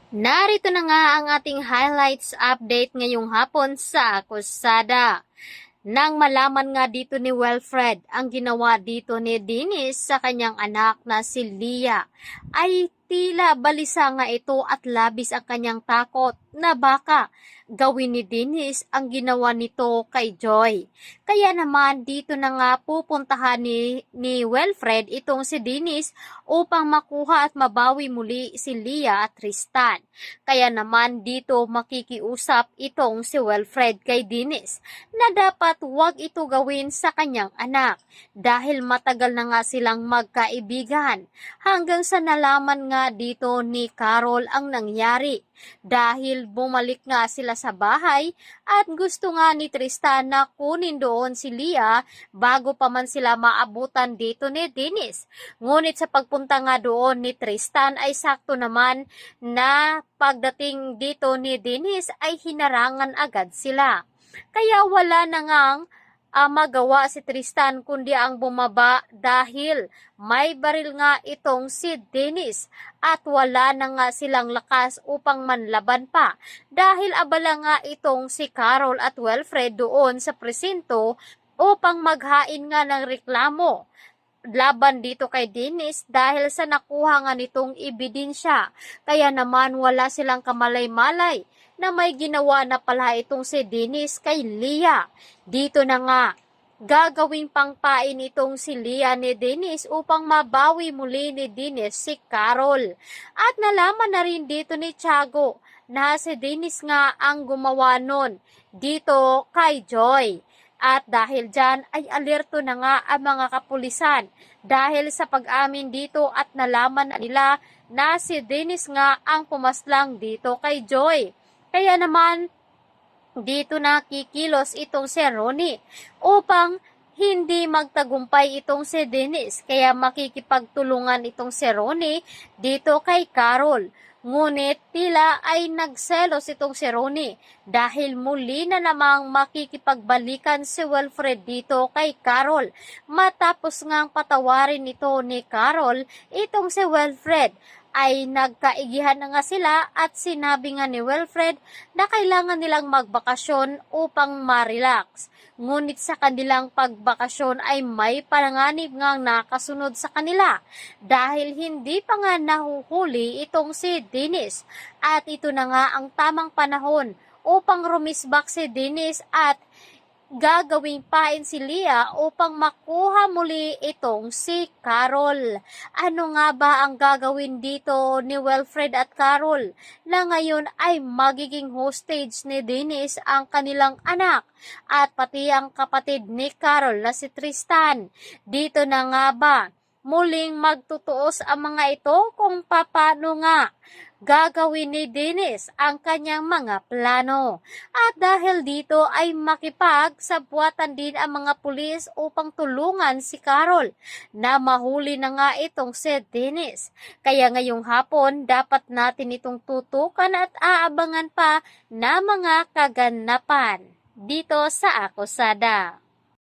Narito na nga ang ating highlights update ngayong hapon sa Akusada. Nang malaman nga dito ni Wilfred ang ginawa dito ni Dennis sa kanyang anak na si Leah, ay tila balisa nga ito at labis ang kanyang takot na baka gawin ni Dennis ang ginawa nito kay Joy. Kaya naman dito na nga pupuntahan ni Wilfred itong si Dennis upang makuha at mabawi muli si Leah at Tristan. Kaya naman dito makikiusap itong si Wilfred kay Dennis na dapat huwag ito gawin sa kanyang anak dahil matagal na nga silang magkaibigan hanggang sa nalaman nga dito ni Carol ang nangyari dahil bumalik nga sila sa bahay at gusto nga ni Tristan na kunin doon si Leah bago pa man sila maabutan dito ni Dennis. Ngunit sa pagpunta nga doon ni Tristan ay sakto naman na pagdating dito ni Dennis ay hinarangan agad sila. Kaya wala na ngang magawa si Tristan kundi ang bumaba dahil may baril nga itong si Dennis at wala na nga silang lakas upang manlaban pa dahil abala nga itong si Carol at Wilfred doon sa presinto upang maghain nga ng reklamo laban dito kay Dennis dahil sa nakuha nga nitong ebidensya. Kaya naman wala silang kamalay-malay na may ginawa na pala itong si Dennis kay Leah. Dito na nga, gagawing pangpain itong si Leah ni Dennis upang mabawi muli ni Dennis si Carol. At nalaman na rin dito ni Tiago na si Dennis nga ang gumawa nun dito kay Joy. At dahil dyan ay alerto na nga ang mga kapulisan dahil sa pag-amin dito at nalaman nila na si Dennis nga ang pumaslang dito kay Joy. Kaya naman dito na kikilos itong si Ronnie upang hindi magtagumpay itong si Dennis. Kaya makikipagtulungan itong si Ronnie dito kay Carol. Ngunit tila ay nagselos itong si Ronnie dahil muli na namang makikipagbalikan si Wilfred dito kay Carol. Matapos ngang patawarin ito ni Carol, itong si Wilfred ay nagkaigihan na nga sila at sinabi nga ni Wilfred na kailangan nilang magbakasyon upang ma-relax. Ngunit sa kanilang pagbakasyon ay may panganib nga nakasunod sa kanila dahil hindi pa nga nahuhuli itong si Dennis. At ito na nga ang tamang panahon upang rumisbak si Dennis at gagawing pain si Leah upang makuha muli itong si Carol. Ano nga ba ang gagawin dito ni Wilfred at Carol na ngayon ay magiging hostage ni Dennis ang kanilang anak at pati ang kapatid ni Carol na si Tristan? Dito na nga ba muling magtutuos ang mga ito kung paano nga gagawin ni Dennis ang kanyang mga plano. At dahil dito ay makipagsabuatan din ang mga pulis upang tulungan si Carol na mahuli na nga itong si Dennis. Kaya ngayong hapon dapat natin itong tutukan at aabangan pa na mga kaganapan dito sa Akusada.